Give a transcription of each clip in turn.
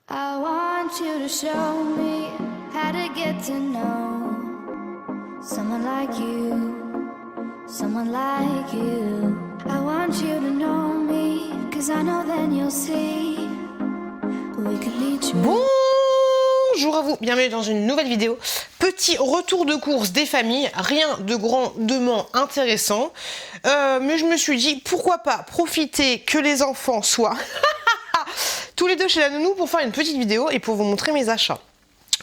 I want you to show me how to get to know someone like you, someone like you. I want you to know me, 'cause I know then you'll see we could be true. Bonjour à vous, bienvenue dans une nouvelle vidéo. Petit retour de course des familles, rien de grandement intéressant. Mais je me suis dit, pourquoi pas profiter que les enfants soient tous les deux chez la nounou pour faire une petite vidéo et pour vous montrer mes achats.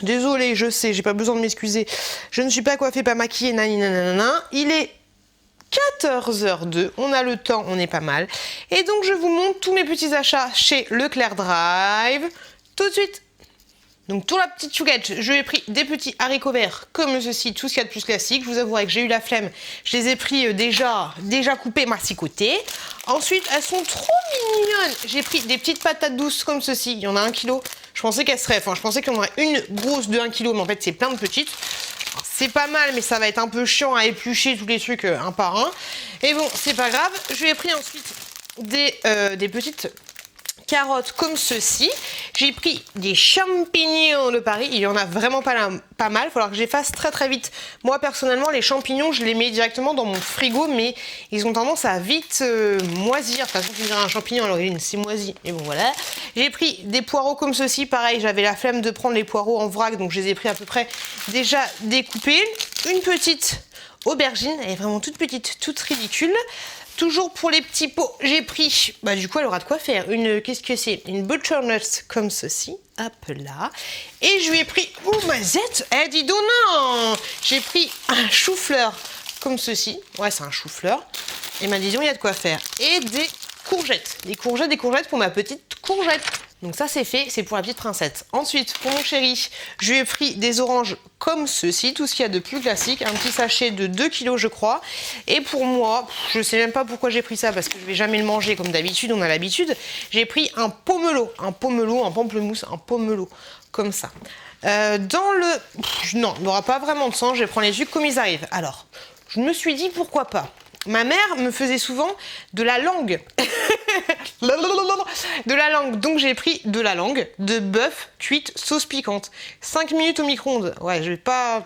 Désolée, je sais, j'ai pas besoin de m'excuser. Je ne suis pas coiffée, pas maquillée, nanana. Il est 14h02, on a le temps, on est pas mal. Et donc je vous montre tous mes petits achats chez Leclerc Drive tout de suite. Donc pour la petite chouquette, je lui ai pris des petits haricots verts comme ceci, tout ce qu'il y a de plus classique. Je vous avouerai que j'ai eu la flemme, je les ai pris déjà coupés, massicotés. Ensuite, elles sont trop mignonnes. J'ai pris des petites patates douces comme ceci, il y en a 1 kg. Je pensais qu'il y en aurait une grosse de 1 kg, mais en fait c'est plein de petites. C'est pas mal, mais ça va être un peu chiant à éplucher tous les trucs un par un. Et bon, c'est pas grave. Je lui ai pris ensuite des petites carottes comme ceci. J'ai pris des champignons de Paris. Il y en a vraiment pas mal. Il va falloir que j'efface très vite. Moi personnellement, les champignons, je les mets directement dans mon frigo, mais ils ont tendance à vite moisir. De toute façon, je dirais un champignon à l'origine, c'est moisi. Et bon voilà. J'ai pris des poireaux comme ceci. Pareil, j'avais la flemme de prendre les poireaux en vrac, donc je les ai pris à peu près déjà découpés. Une petite aubergine, elle est vraiment toute petite, toute ridicule. Toujours pour les petits pots, j'ai pris, du coup elle aura de quoi faire, une butternut comme ceci, hop là, et je lui ai pris, mazette, dis donc non, j'ai pris un chou-fleur comme ceci, ouais c'est un chou-fleur, et disons il y a de quoi faire, et des courgettes pour ma petite courgette. Donc ça c'est fait, c'est pour la petite princesse. Ensuite, pour mon chéri, je lui ai pris des oranges comme ceci, tout ce qu'il y a de plus classique, un petit sachet de 2 kg je crois. Et pour moi, je sais même pas pourquoi j'ai pris ça, parce que je vais jamais le manger comme d'habitude, on a l'habitude. J'ai pris un pamplemousse, comme ça. Non, il n'aura pas vraiment de sens, je vais prendre les trucs comme ils arrivent. Alors, je me suis dit pourquoi pas. Ma mère me faisait souvent de la langue. Donc j'ai pris de la langue de bœuf cuite sauce piquante. 5 minutes au micro-ondes. Ouais, je vais pas...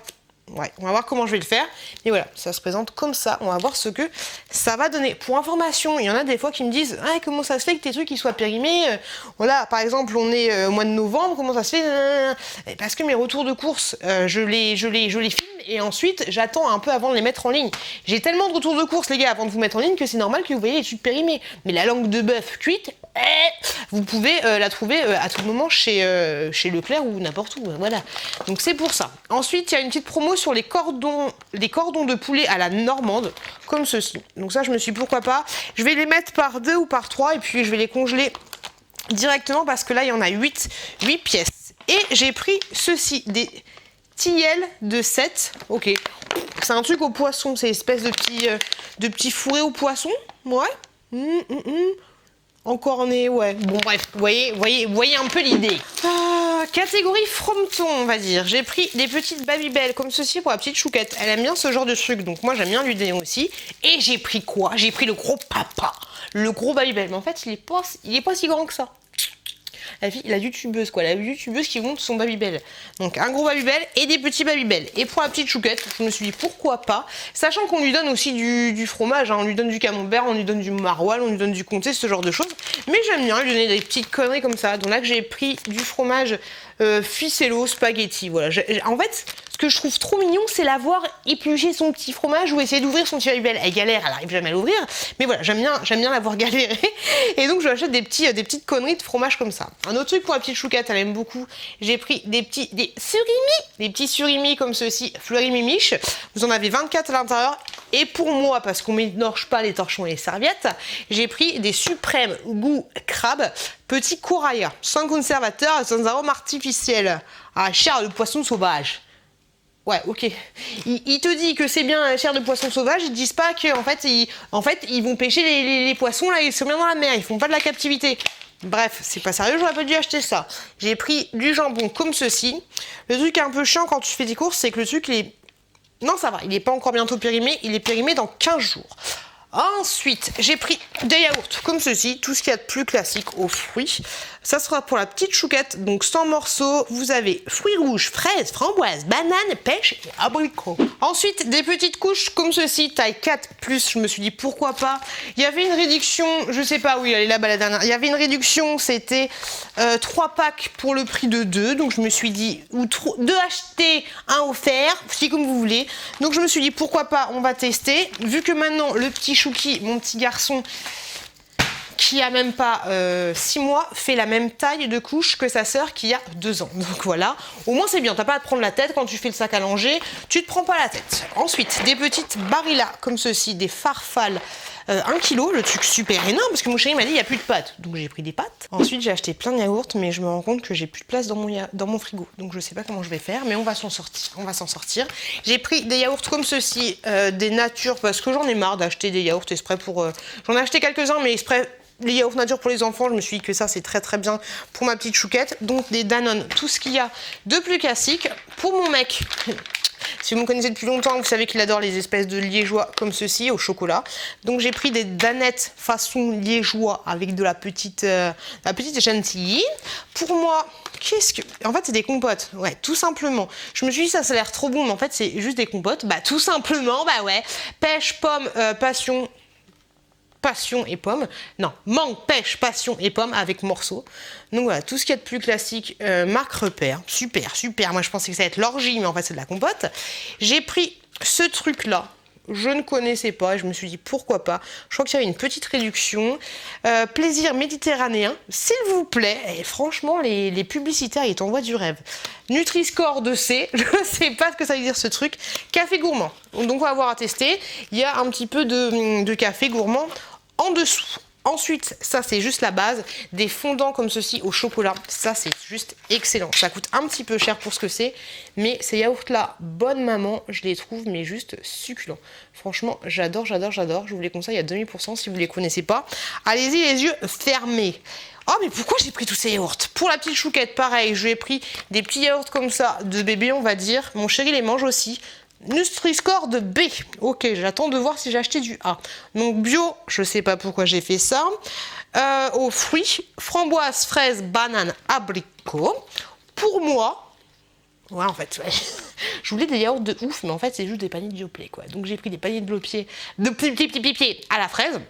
Ouais, on va voir comment je vais le faire. Mais voilà, ça se présente comme ça. On va voir ce que ça va donner. Pour information, il y en a des fois qui me disent « Ah, comment ça se fait que tes trucs ils soient périmés ?» Voilà, par exemple, on est au mois de novembre, comment ça se fait? Parce que mes retours de course, je les filme et ensuite, j'attends un peu avant de les mettre en ligne. J'ai tellement de retours de course, les gars, avant de vous mettre en ligne, que c'est normal que vous voyez les trucs périmés. Mais la langue de bœuf cuite, vous pouvez la trouver à tout moment chez Leclerc ou n'importe où. Voilà. Donc c'est pour ça. Ensuite, il y a une petite promo sur les cordons de poulet à la normande, comme ceci. Donc ça, je me suis dit, pourquoi pas. Je vais les mettre par 2 ou par 3 et puis je vais les congeler directement parce que là, il y en a 8 pièces. Et j'ai pris ceci, des tillelles de 7. Ok. C'est un truc au poisson, c'est une espèce de petit fourré au poisson. Ouais. Encore né, ouais. Bon bref, vous voyez un peu l'idée. Catégorie frometon, on va dire. J'ai pris des petites Babybel comme ceci pour la petite chouquette. Elle aime bien ce genre de truc, donc moi j'aime bien lui donner aussi. Et j'ai pris quoi? J'ai pris le gros papa, le gros Babybel. Mais en fait, il est pas si grand que ça. La youtubeuse quoi, la youtubeuse qui monte son Babybel. Donc un gros Babybel et des petits Babybel. Et pour la petite chouquette, je me suis dit pourquoi pas, sachant qu'on lui donne aussi du fromage, hein. On lui donne du camembert, on lui donne du maroilles, on lui donne du comté, ce genre de choses. Mais j'aime bien lui donner des petites conneries comme ça. Donc là que j'ai pris du fromage ficello spaghetti. Voilà. En fait, ce que je trouve trop mignon, c'est la voir éplucher son petit fromage ou essayer d'ouvrir son petit Babybel. Elle galère, elle arrive jamais à l'ouvrir. Mais voilà, j'aime bien la voir galérer. Et donc je lui achète des petites conneries de fromage comme ça. Un autre truc pour la petite chouquette, elle aime beaucoup. J'ai pris des petits surimi comme ceci, fleuris mimiche. Vous en avez 24 à l'intérieur. Et pour moi, parce qu'on mélange pas les torchons et les serviettes, j'ai pris des suprêmes goût crabe, petit corail, sans conservateur et sans arôme artificiel. Ah, chair de poisson sauvage. Ouais, ok. Il te dit que c'est bien chair de poisson sauvage, ils te disent pas qu'en fait, ils vont pêcher les poissons, là, ils sont bien dans la mer, ils font pas de la captivité. Bref, c'est pas sérieux, j'aurais pas dû acheter ça. J'ai pris du jambon comme ceci. Le truc un peu chiant quand tu fais des courses, c'est que le truc, non, ça va, il n'est pas encore bientôt périmé, il est périmé dans 15 jours. Ensuite, j'ai pris des yaourts comme ceci, tout ce qu'il y a de plus classique aux fruits. Ça sera pour la petite chouquette, donc 100 morceaux. Vous avez fruits rouges, fraises, framboises, bananes, pêche et abricots. Ensuite, des petites couches comme ceci, taille 4+. Je me suis dit pourquoi pas. Il y avait une réduction, je sais pas où elle est là-bas la dernière. Il y avait une réduction, c'était 3 packs pour le prix de 2. Donc je me suis dit, ou 2 achetés, 1 offert, c'est comme vous voulez. Donc je me suis dit pourquoi pas, on va tester. Vu que maintenant le petit Chouki, mon petit garçon, qui a même pas 6 mois, fait la même taille de couche que sa sœur qui a 2 ans. Donc voilà, au moins c'est bien, t'as pas à te prendre la tête quand tu fais le sac à langer, tu te prends pas la tête. Ensuite, des petites barillas comme ceci, des farfales 1 kg, le truc super énorme parce que mon chéri m'a dit il n'y a plus de pâtes, donc j'ai pris des pâtes. Ensuite j'ai acheté plein de yaourts, mais je me rends compte que j'ai plus de place dans mon frigo, donc je sais pas comment je vais faire, mais on va s'en sortir. J'ai pris des yaourts comme ceci, des natures, parce que j'en ai marre d'acheter des yaourts exprès pour... J'en ai acheté quelques-uns, mais exprès... Les yaourts nature pour les enfants, je me suis dit que ça c'est très très bien pour ma petite chouquette. Donc des Danone, tout ce qu'il y a de plus classique. Pour mon mec, si vous me connaissez depuis longtemps, vous savez qu'il adore les espèces de liégeois comme ceci au chocolat. Donc j'ai pris des danettes façon liégeois avec de la petite chantilly. Pour moi, en fait c'est des compotes, ouais, tout simplement. Je me suis dit ça a l'air trop bon, mais en fait c'est juste des compotes. Bah tout simplement, bah ouais, pêche, pomme, passion et pomme. Non, mangue, pêche, passion et pomme avec morceaux. Donc voilà, tout ce qu'il y a de plus classique, marque repère. Super, super. Moi, je pensais que ça allait être l'orgie, mais en fait, c'est de la compote. J'ai pris ce truc-là. Je ne connaissais pas et je me suis dit pourquoi pas. Je crois qu'il y avait une petite réduction. Plaisir méditerranéen, s'il vous plaît. Et franchement, les publicitaires, ils t'envoient du rêve. Nutri-Score de C, je ne sais pas ce que ça veut dire ce truc. Café gourmand. Donc on va avoir à tester. Il y a un petit peu de café gourmand en dessous. Ensuite, ça c'est juste la base, des fondants comme ceci au chocolat, ça c'est juste excellent. Ça coûte un petit peu cher pour ce que c'est, mais ces yaourts là, bonne maman, je les trouve mais juste succulents. Franchement, j'adore, j'adore, j'adore. Je vous les conseille à 2000% si vous ne les connaissez pas. Allez-y les yeux fermés. Oh mais pourquoi j'ai pris tous ces yaourts? Pour la petite chouquette, pareil, je lui ai pris des petits yaourts comme ça, de bébé on va dire. Mon chéri les mange aussi. Nutri-Score de B. Ok, j'attends de voir si j'ai acheté du A. Donc bio, je sais pas pourquoi j'ai fait ça. Aux fruits, framboise, fraise, banane, abricot. Pour moi, ouais en fait, ouais. Je voulais des yaourts de ouf, mais en fait c'est juste des paniers de Yoplait quoi. Donc j'ai pris des paniers de Yoplait, de petits pieds à la fraise.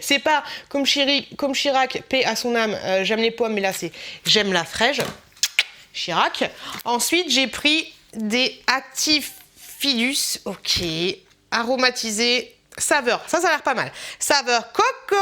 C'est pas comme Chirac, paix à son âme, j'aime les pommes, mais là c'est j'aime la fraise. Chirac. Ensuite j'ai pris des Actifidus, ok, aromatisé, saveur, ça a l'air pas mal. Saveur coco,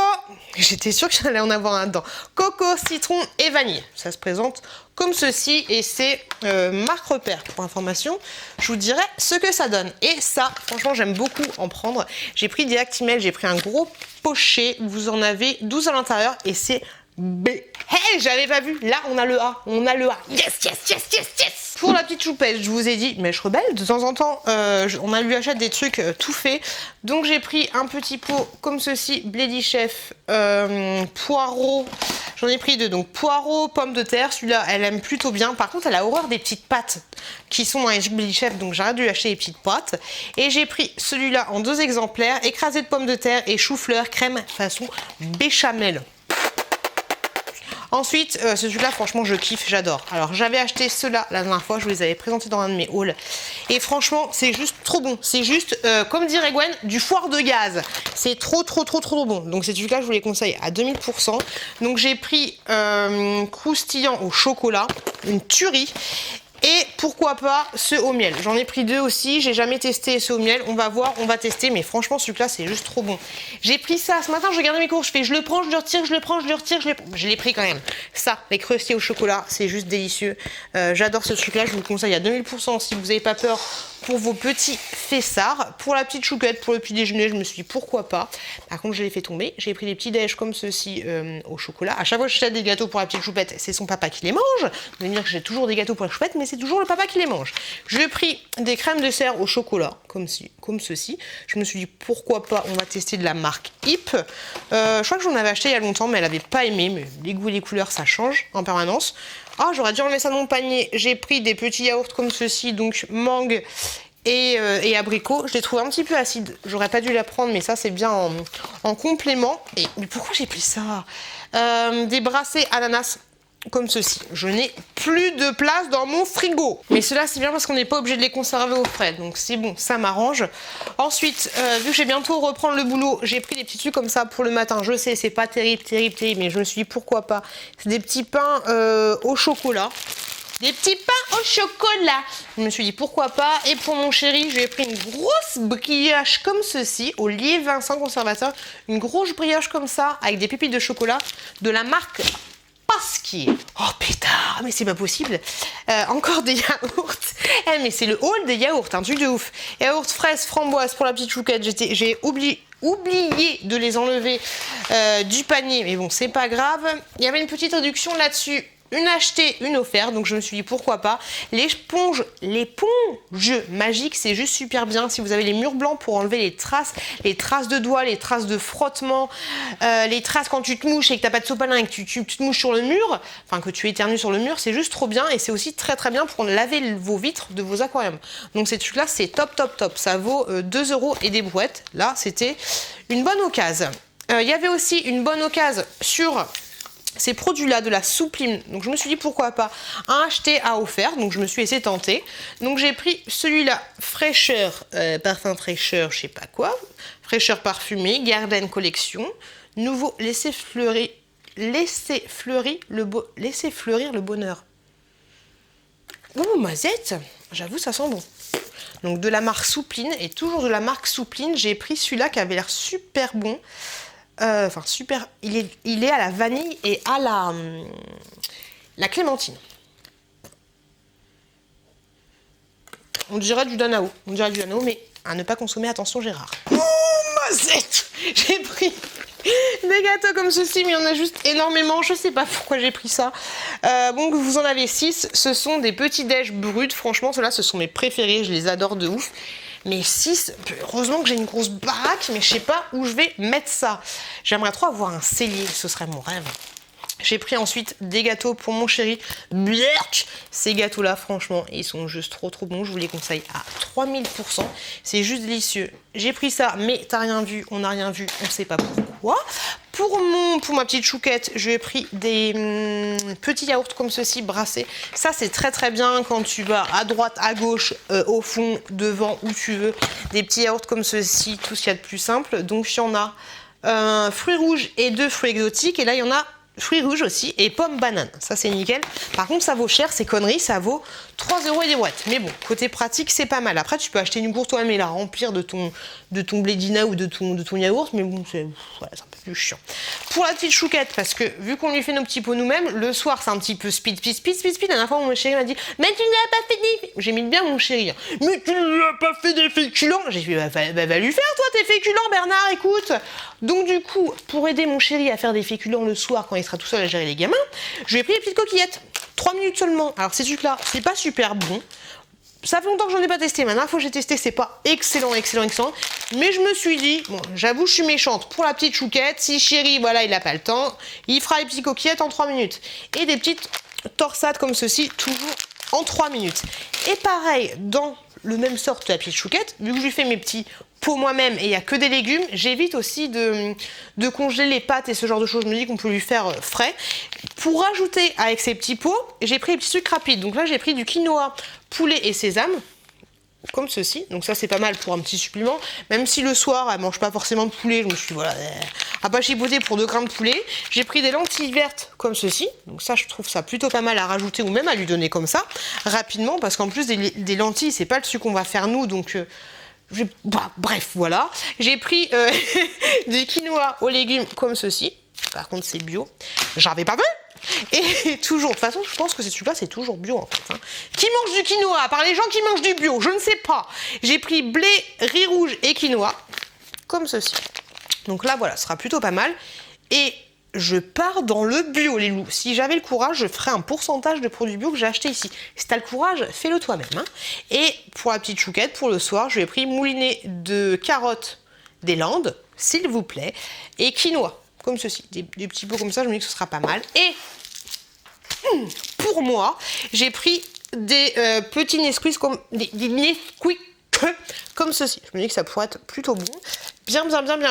j'étais sûre que j'allais en avoir un dedans. Coco, citron et vanille. Ça se présente comme ceci et c'est marque repère. Pour information, je vous dirai ce que ça donne. Et ça, franchement, j'aime beaucoup en prendre. J'ai pris des Actimel, j'ai pris un gros pochet. Vous en avez 12 à l'intérieur et c'est B. Hey, j'avais pas vu. Là, on a le A. On a le A. Yes, yes, yes, yes, yes. Pour la petite choupette, je vous ai dit, mais je rebelle. De temps en temps, on lui achète des trucs tout faits. Donc, j'ai pris un petit pot comme ceci, Bledy Chef, poireau. J'en ai pris 2. Donc, poireau, pomme de terre. Celui-là, elle aime plutôt bien. Par contre, elle a horreur des petites pâtes qui sont dans les Bledy Chef. Donc, j'arrête de lui acheter les petites pâtes. Et j'ai pris celui-là en 2 exemplaires. Écrasé de pommes de terre et chou-fleur crème façon béchamel. Ensuite, ce truc-là, franchement, je kiffe, j'adore. Alors, j'avais acheté ceux-là la dernière fois, je vous les avais présentés dans un de mes hauls. Et franchement, c'est juste trop bon. C'est juste, comme dirait Gwen, du foire de gaz. C'est trop bon. Donc, ces trucs-là, je vous les conseille à 2000%. Donc, j'ai pris croustillant au chocolat, une tuerie. Et pourquoi pas ce au miel. J'en ai pris 2 aussi, j'ai jamais testé ce au miel. On va voir, on va tester, mais franchement celui-là c'est juste trop bon. J'ai pris ça, ce matin je regardais mes courses, je fais je le prends, je le retire, je le prends, je le retire, je l'ai pris quand même. Ça, les crustés au chocolat, c'est juste délicieux. J'adore ce truc-là, je vous le conseille à 2000% si vous n'avez pas peur pour vos petits fessards. Pour la petite chouquette, pour le petit déjeuner, je me suis dit pourquoi pas. Par contre je l'ai fait tomber, j'ai pris des petits déj comme ceux-ci au chocolat. À chaque fois que j'achète des gâteaux pour la petite choupette, c'est son papa qui les mange. Vous allez me dire que j'ai toujours des gâteaux pour la choupette, mais c'est toujours le papa qui les mange. J'ai pris des crèmes de serre au chocolat, comme ceci. Je me suis dit pourquoi pas, on va tester de la marque Hip. Je crois que j'en avais acheté il y a longtemps, mais elle avait pas aimé. Mais les goûts et les couleurs, ça change en permanence. Ah, j'aurais dû enlever ça de mon panier. J'ai pris des petits yaourts comme ceci, donc mangue et abricot. Je l'ai trouvé un petit peu acide. J'aurais pas dû la prendre, mais ça c'est bien en complément. Mais pourquoi j'ai pris ça? Des brassés ananas comme ceci. Je n'ai plus de place dans mon frigo. Mais cela c'est bien parce qu'on n'est pas obligé de les conserver au frais. Donc c'est bon, ça m'arrange. Ensuite, vu que j'ai bientôt reprendre le boulot, j'ai pris des petits trucs comme ça pour le matin. Je sais, c'est pas terrible, mais je me suis dit pourquoi pas. C'est des petits pains au chocolat. Des petits pains au chocolat. Je me suis dit pourquoi pas. Et pour mon chéri, j'ai pris une grosse brioche comme ceci, au levain sans conservateur. Une grosse brioche comme ça, avec des pépites de chocolat de la marque Pasquier. Oh pétard, mais c'est pas possible. Encore des yaourts. Mais c'est le haul des yaourts, un truc de ouf. Yaourts fraises, framboises pour la petite chouquette. J'ai oublié de les enlever du panier, mais bon, c'est pas grave. Il y avait une petite réduction là-dessus. Une achetée, une offerte, donc je me suis dit pourquoi pas. L'éponge magique, c'est juste super bien. Si vous avez les murs blancs pour enlever les traces de doigts, les traces de frottement, les traces quand tu te mouches et que t'as pas de sopalin et que tu te mouches sur le mur, enfin que tu éternues sur le mur, c'est juste trop bien et c'est aussi très très bien pour laver vos vitres de vos aquariums. Donc ces trucs là c'est top. Ça vaut 2 € et des brouettes. Là c'était une bonne occasion. Il y avait aussi une bonne occasion sur ces produits-là de la Soupline, donc je me suis dit pourquoi pas un acheté à offert, donc je me suis laissé tenter. Donc j'ai pris celui-là, fraîcheur, parfum fraîcheur, je sais pas quoi, fraîcheur parfumée, Garden Collection, nouveau laissez fleurir le bonheur. Oh mazette, j'avoue ça sent bon. Donc de la marque Soupline, et toujours de la marque Soupline, j'ai pris celui-là qui avait l'air super bon. Enfin super, il est à la vanille et à la clémentine. On dirait du Danao, mais à ne pas consommer, attention Gérard. Oh mazette, j'ai pris des gâteaux comme ceci, mais il y en a juste énormément, je sais pas pourquoi j'ai pris ça. Donc vous en avez 6, ce sont des petits déj bruts, franchement ceux-là ce sont mes préférés, je les adore de ouf. Mais 6, heureusement que j'ai une grosse baraque, mais je sais pas où je vais mettre ça. J'aimerais trop avoir un cellier, ce serait mon rêve. J'ai pris ensuite des gâteaux pour mon chéri. Blerk. Ces gâteaux-là, franchement, ils sont juste trop bons. Je vous les conseille à 3000%. C'est juste délicieux. J'ai pris ça, mais t'as rien vu, on n'a rien vu, on sait pas pourquoi. Pour ma petite chouquette, j'ai pris des petits yaourts comme ceci, brassés. Ça, c'est très bien quand tu vas à droite, à gauche, au fond, devant, où tu veux. Des petits yaourts comme ceci, tout ce qu'il y a de plus simple. Donc, il y en a fruits rouges et 2 fruits exotiques. Et là, il y en a fruits rouges aussi et pommes bananes. Ça, c'est nickel. Par contre, ça vaut cher, ces conneries. Ça vaut 3 € et des brouettes. Mais bon, côté pratique, c'est pas mal. Après, tu peux acheter une gourde toi-même et la remplir de ton blédina ou de ton yaourt. Mais bon, c'est un peu plus chiant. Pour la petite chouquette, parce que vu qu'on lui fait nos petits pots nous-mêmes, le soir, c'est un petit peu speed. La dernière fois, mon chéri m'a dit « Mais tu n'as pas fait des... » J'ai mis bien mon chéri. « Mais tu n'as pas fait des féculents !» J'ai dit « Va lui faire, toi, tes féculents, Bernard, écoute !» Donc du coup, pour aider mon chéri à faire des féculents le soir quand il sera tout seul à gérer les gamins, je lui ai pris des petites coquillettes. 3 minutes seulement. Alors ces trucs-là, c'est pas super bon. Ça fait longtemps que j'en ai pas testé. La dernière fois que j'ai testé, c'est pas excellent. Mais je me suis dit, bon, j'avoue, je suis méchante. Pour la petite chouquette, si chéri, voilà, il a pas le temps, il fera les petites coquillettes en 3 minutes. Et des petites torsades comme ceci, toujours en 3 minutes. Et pareil, dans le même sort de la petite chouquette, vu que je lui fais mes petits pots moi-même et il n'y a que des légumes, j'évite aussi de congeler les pâtes et ce genre de choses. Je me dis qu'on peut lui faire frais. Pour rajouter avec ces petits pots, j'ai pris des petits trucs rapides. Donc là, j'ai pris du quinoa, poulet et sésame, comme ceci. Donc ça, c'est pas mal pour un petit supplément. Même si le soir, elle mange pas forcément de poulet, je me suis dit, voilà, à pas chipoter pour 2 grammes de poulet. J'ai pris des lentilles vertes comme ceci. Donc ça, je trouve ça plutôt pas mal à rajouter ou même à lui donner comme ça, rapidement, parce qu'en plus des lentilles, c'est pas le sucre qu'on va faire nous, donc... bref, voilà. J'ai pris du quinoa aux légumes comme ceci. Par contre, c'est bio. J'avais pas vu. Et toujours, de toute façon, je pense que celui-là, c'est toujours bio en fait. Hein. Qui mange du quinoa? À part les gens qui mangent du bio, je ne sais pas. J'ai pris blé, riz rouge et quinoa comme ceci. Donc là, voilà, ce sera plutôt pas mal. Et je pars dans le bio, les loups. Si j'avais le courage, je ferais un pourcentage de produits bio que j'ai acheté ici. Si t'as le courage, fais-le toi-même. Hein. Et pour la petite chouquette, pour le soir, je lui ai pris moulinet de carottes des Landes, s'il vous plaît, et quinoa, comme ceci. Des petits pots comme ça, je me dis que ce sera pas mal. Et pour moi, j'ai pris des petits Nesquik comme des Nesquik comme ceci. Je me dis que ça pourrait être plutôt bon. Bien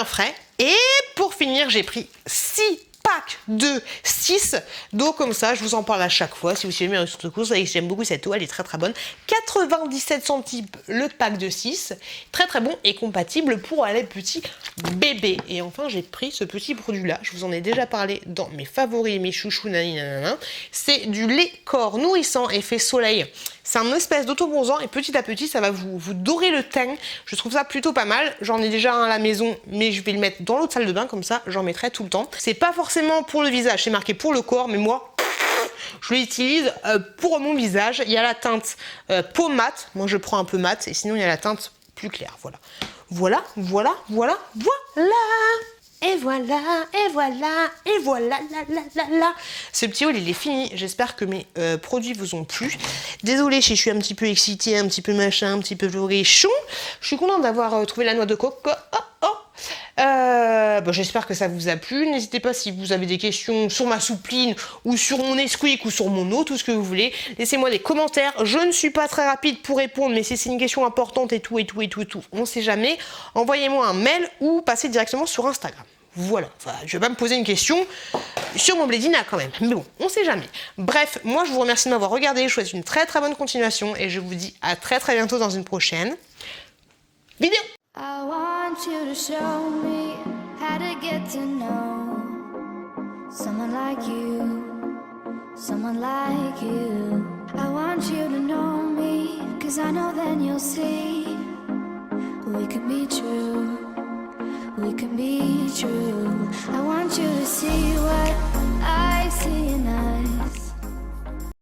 frais. Et pour finir, j'ai pris 6 packs de 6 d'eau comme ça. Je vous en parle à chaque fois. Si vous suivez mes réseaux sociaux, vous savez que j'aime beaucoup cette eau. Elle est très bonne. 97 centimes le pack de 6. Très bon et compatible pour les petits bébés. Et enfin, j'ai pris ce petit produit-là. Je vous en ai déjà parlé dans mes favoris, mes chouchous, nanana. C'est du lait corps nourrissant effet soleil. C'est un espèce d'autobronzant et petit à petit, ça va vous dorer le teint. Je trouve ça plutôt pas mal. J'en ai déjà un à la maison, mais je vais le mettre dans l'autre salle de bain, comme ça, j'en mettrai tout le temps. C'est pas forcément pour le visage, c'est marqué pour le corps, mais moi, je l'utilise pour mon visage. Il y a la teinte peau mat. Moi, je prends un peu mat, et sinon, il y a la teinte plus claire. Voilà. Et voilà, là. Ce petit haul, il est fini. J'espère que mes produits vous ont plu. Désolée si je suis un petit peu excitée, un petit peu machin, un petit peu florichon. Je suis contente d'avoir trouvé la noix de coco. J'espère que ça vous a plu. N'hésitez pas si vous avez des questions sur ma soupline ou sur mon Nesquik ou sur mon eau, tout ce que vous voulez. Laissez-moi des commentaires. Je ne suis pas très rapide pour répondre, mais si c'est une question importante et tout, on ne sait jamais. Envoyez-moi un mail ou passez directement sur Instagram. Voilà, enfin, je vais pas me poser une question sur mon Blédina quand même, mais bon, on sait jamais. Bref, moi je vous remercie de m'avoir regardé, je vous souhaite une très bonne continuation et je vous dis à très bientôt dans une prochaine vidéo. I want you to show me how to get to know someone like you, someone like you. I want you to know me, 'cause I know then you'll see we can be true. We can be true. I want you to see what I see now.